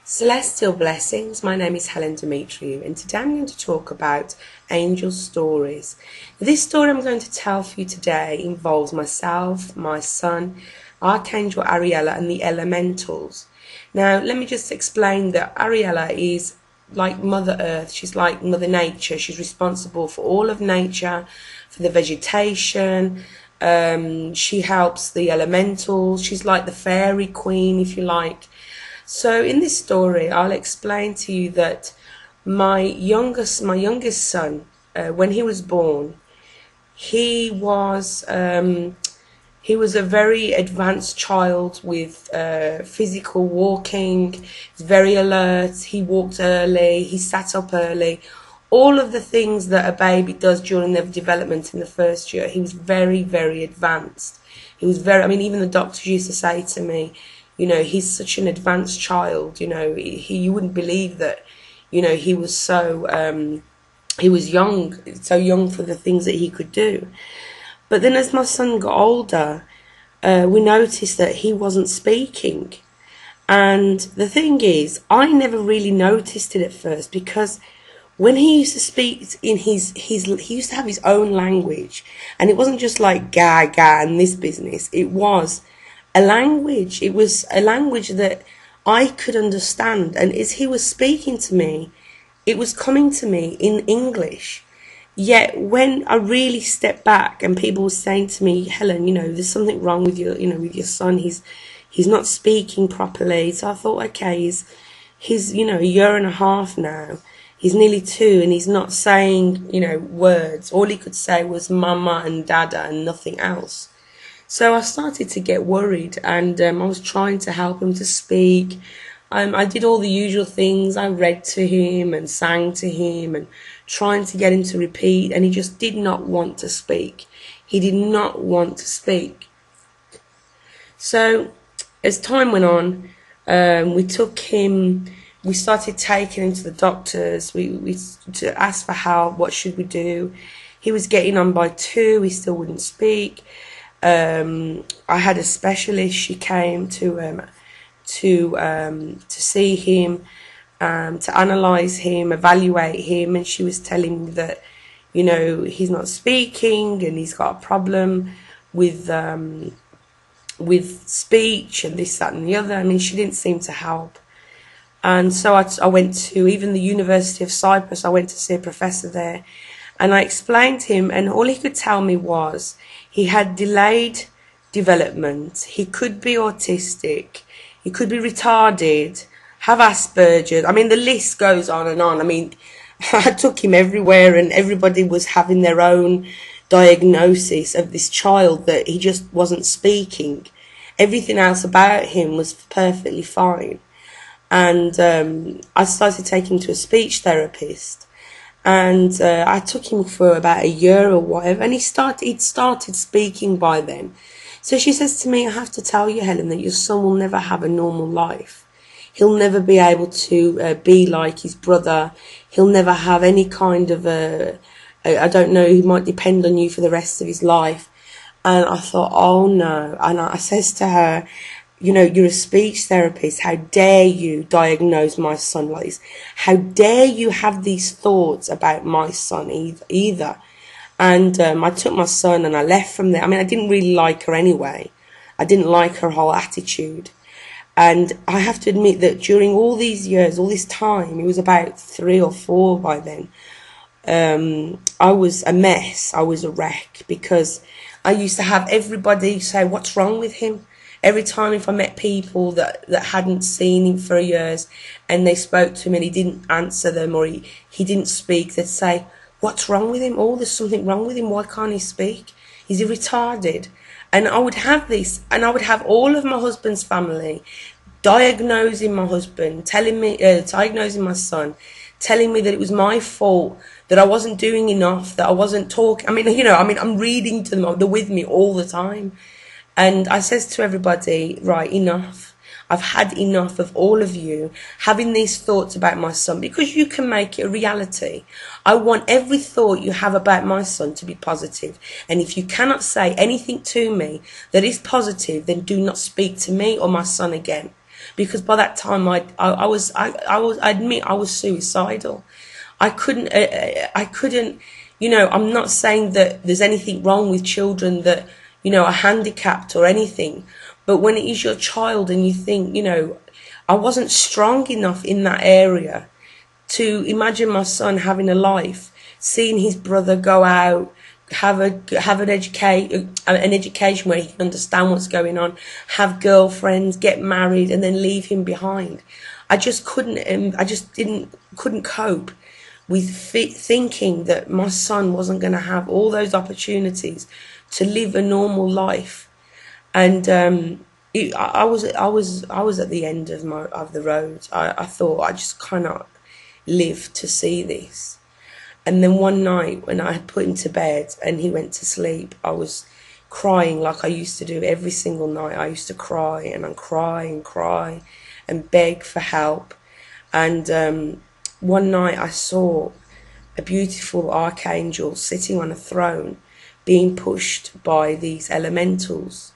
Celestial blessings, my name is Helen Demetriou, and today I'm going to talk about angel stories. This story I'm going to tell for you today involves myself, my son, Archangel Ariella, and the elementals. Now, let me just explain that Ariella is like Mother Earth. She's like Mother Nature. She's responsible for all of nature, for the vegetation. She helps the elementals. She's like the fairy queen, if you like. So in this story, I'll explain to you that my youngest son, when he was born, he was a very advanced child with physical walking. He's very alert. He walked early. He sat up early. All of the things that a baby does during their development in the first year, he was very, very advanced. He was very, I mean, even the doctors used to say to me, you know, he's such an advanced child, you know, you wouldn't believe that, you know, he was so, he was young, so young for the things that he could do. But then as my son got older, we noticed that he wasn't speaking. And the thing is, I never really noticed it at first, because when he used to speak in he used to have his own language, and it wasn't just like ga ga and this business. It was a language. It was a language that I could understand, and as he was speaking to me, it was coming to me in English. Yet when I really stepped back and people were saying to me, Helen, you know, there's something wrong with your, you know, with your son. He's not speaking properly. So I thought, okay, he's you know, a year and a half now. He's nearly 2 and he's not saying, you know, words. All he could say was mama and dada and nothing else. So I started to get worried, and I was trying to help him to speak. I did all the usual things. I read to him and sang to him and trying to get him to repeat, and he just did not want to speak. He did not want to speak. So as time went on, we started taking him to the doctors. We to ask for help. What should we do? He was getting on by 2. He still wouldn't speak. I had a specialist. She came to see him, to analyse him, evaluate him, and she was telling me that, you know, he's not speaking and he's got a problem with speech and this, that, and the other. I mean, she didn't seem to help. And so I went to even the University of Cyprus. I went to see a professor there, and I explained to him, and all he could tell me was he had delayed development. He could be autistic. He could be retarded, have Asperger's. I mean, the list goes on and on. I mean, I took him everywhere, and everybody was having their own diagnosis of this child, that he just wasn't speaking. Everything else about him was perfectly fine. And I started taking him to a speech therapist. And I took him for about a year or whatever, and he'd started speaking by then. So she says to me, I have to tell you, Helen, that your son will never have a normal life. He'll never be able to be like his brother. He'll never have any kind of I don't know, he might depend on you for the rest of his life. And I thought, oh no. And I says to her, you know, you're a speech therapist. How dare you diagnose my son like this? How dare you have these thoughts about my son either? And I took my son and I left from there. I mean, I didn't really like her anyway. I didn't like her whole attitude. And I have to admit that during all these years, all this time, it was about 3 or 4 by then, I was a mess. I was a wreck, because I used to have everybody say, what's wrong with him? Every time if I met people that hadn't seen him for years and they spoke to him and he didn't answer them, or he didn't speak, they'd say, what's wrong with him? Oh, there's something wrong with him. Why can't he speak? Is he retarded? And I would have this, and I would have all of my husband's family diagnosing my husband, diagnosing my son, telling me that it was my fault, that I wasn't doing enough, that I wasn't talking. I mean, you know, I'm reading to them. They're with me all the time. And I says to everybody, right, enough. I've had enough of all of you having these thoughts about my son, because you can make it a reality. I want every thought you have about my son to be positive. And if you cannot say anything to me that is positive, then do not speak to me or my son again. because by that time I admit I was suicidal. I couldn't, you know, I'm not saying that there's anything wrong with children that, you know, are handicapped or anything, but when it is your child and you think, you know, I wasn't strong enough in that area to imagine my son having a life, seeing his brother go out, have an education where he can understand what's going on, have girlfriends, get married, and then leave him behind. I just couldn't cope with thinking that my son wasn't going to have all those opportunities to live a normal life. And I was at the end of the road. I thought I just cannot live to see this. And then one night when I had put him to bed and he went to sleep, I was crying like I used to do every single night. I used to cry and cry and beg for help. And one night I saw a beautiful archangel sitting on a throne being pushed by these elementals.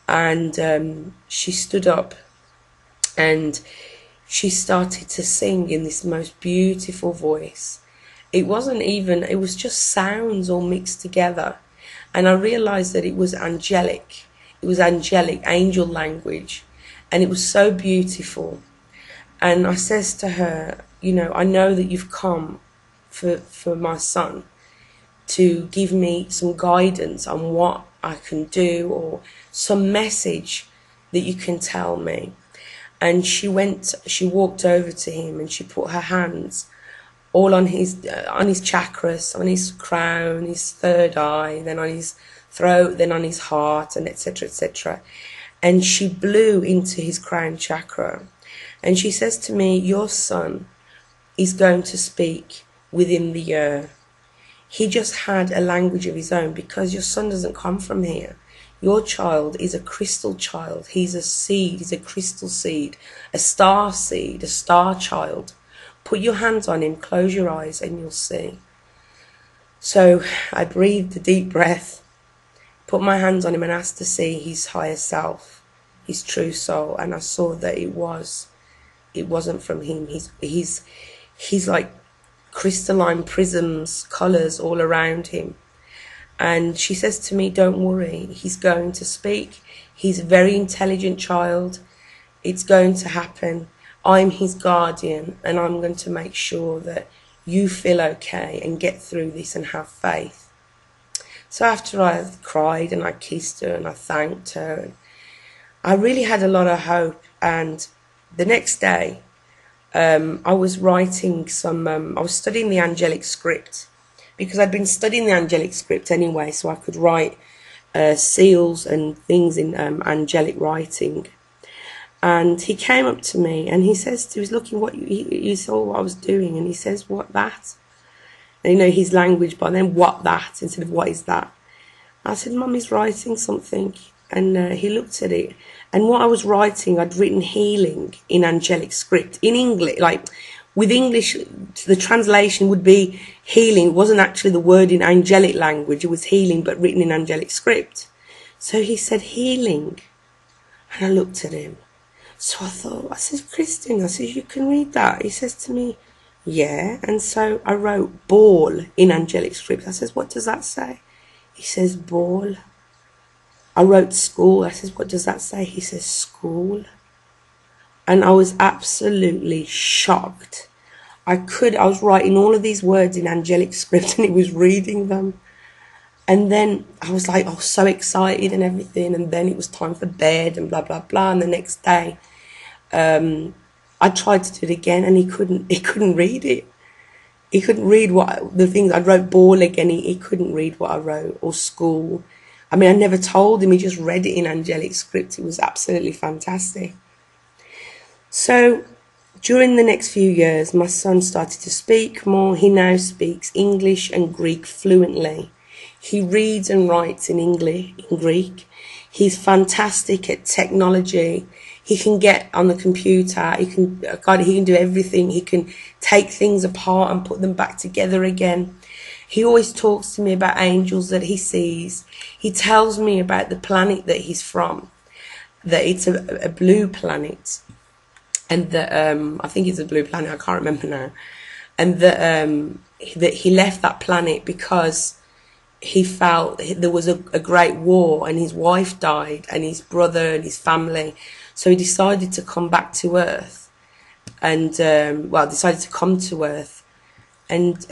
And she stood up and she started to sing in this most beautiful voice. It was just sounds all mixed together. And I realized that it was angelic. It was angelic, angel language. And it was so beautiful. And I says to her, you know, I know that you've come for my son to give me some guidance on what I can do or some message that you can tell me. And she walked over to him and she put her hands all on his chakras, on his crown, his third eye, then on his throat, then on his heart, and etc., etc. And she blew into his crown chakra. And she says to me, your son is going to speak within the year. He just had a language of his own because your son doesn't come from here. Your child is a crystal child. He's a seed, he's a crystal seed, a star child. Put your hands on him, close your eyes, and you'll see. So I breathed a deep breath, put my hands on him and asked to see his higher self, his true soul. And I saw that it wasn't from him. He's like crystalline prisms, colours all around him. And she says to me, don't worry, he's going to speak. He's a very intelligent child. It's going to happen. I'm his guardian, and I'm going to make sure that you feel okay and get through this and have faith. So after I cried and I kissed her and I thanked her, I really had a lot of hope. And the next day, I was writing I was studying the angelic script, because I'd been studying the angelic script anyway, so I could write seals and things in angelic writing. And he came up to me and he was looking he saw what I was doing, and he says, what that? And you know his language, but then what that instead of what is that? I said, Mummy's writing something. And he looked at it, and what I was writing, I'd written healing in angelic script in English. Like with English, the translation would be healing. It wasn't actually the word in angelic language, it was healing but written in angelic script. So he said healing, and I looked at him. So I said, Christian, I said, you can read that? He says to me, yeah. And so I wrote ball in angelic script. I says, what does that say? He says, ball. I wrote school. I says, what does that say? He says, school. And I was absolutely shocked. I was writing all of these words in angelic script and he was reading them. And then I was like, oh, so excited and everything. And then it was time for bed and blah, blah, blah. And the next day, I tried to do it again and he couldn't read it. He couldn't read the things. I wrote ball again. He couldn't read what I wrote, or school. I mean, I never told him. He just read it in angelic script. It was absolutely fantastic. So during the next few years, my son started to speak more. He now speaks English and Greek fluently. He reads and writes in Greek. He's fantastic at technology. He can get on the computer. He can do everything. He can take things apart and put them back together again. He always talks to me about angels that he sees. He tells me about the planet that he's from, that it's a blue planet. and that I think it's a blue planet, I can't remember now, and that he left that planet because he felt there was a great war and his wife died and his brother and his family, so he decided to come back to Earth, and decided to come to Earth, and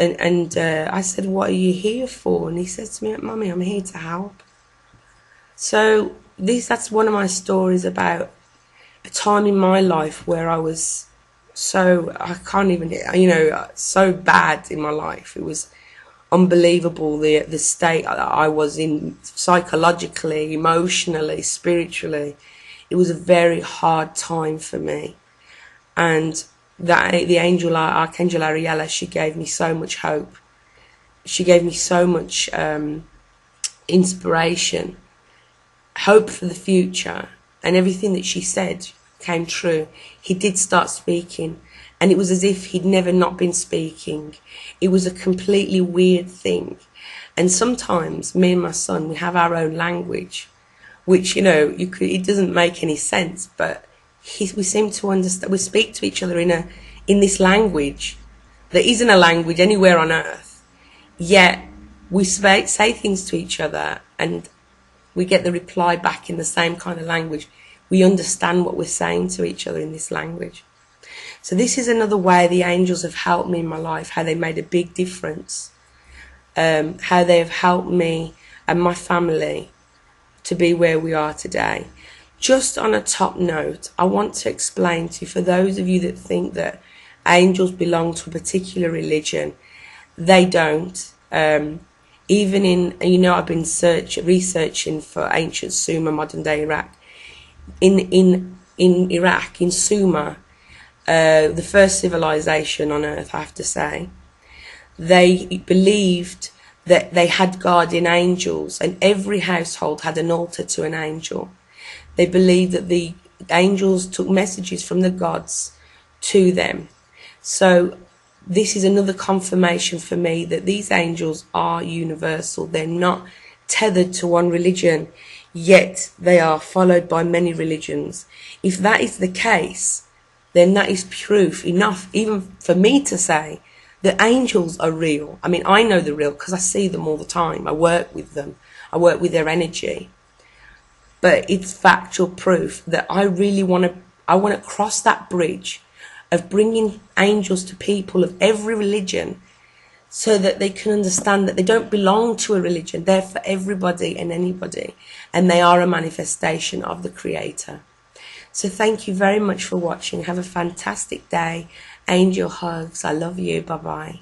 I said, what are you here for? And he said to me, Mummy, I'm here to help. So that's one of my stories about a time in my life where I was I can't even, so bad in my life. It was unbelievable, the state that I was in, psychologically, emotionally, spiritually. It was a very hard time for me, and the Archangel Ariella, she gave me so much hope. She gave me so much inspiration, hope for the future, and everything that she said came true. He did start speaking, and it was as if he'd never not been speaking. It was a completely weird thing. And sometimes me and my son, we have our own language, which, it doesn't make any sense, but we seem to understand. We speak to each other in this language that isn't a language anywhere on earth, yet we say things to each other and we get the reply back in the same kind of language. We understand what we're saying to each other in this language. So this is another way the angels have helped me in my life, how they made a big difference, how they have helped me and my family to be where we are today. Just on a top note, I want to explain to you, for those of you that think that angels belong to a particular religion, they don't. Even in, I've been researching for ancient Sumer, modern day Iraq. In Iraq, in Sumer, the first civilization on earth, I have to say, they believed that they had guardian angels, and every household had an altar to an angel. They believed that the angels took messages from the gods to them. So this is another confirmation for me that these angels are universal. They're not tethered to one religion, yet they are followed by many religions. If that is the case, then that is proof enough even for me to say that angels are real. I mean, I know they're real because I see them all the time. I work with them. I work with their energy. But it's factual proof that I really want to cross that bridge of bringing angels to people of every religion, so that they can understand that they don't belong to a religion. They're for everybody and anybody, and they are a manifestation of the Creator. So thank you very much for watching. Have a fantastic day. Angel hugs. I love you. Bye-bye.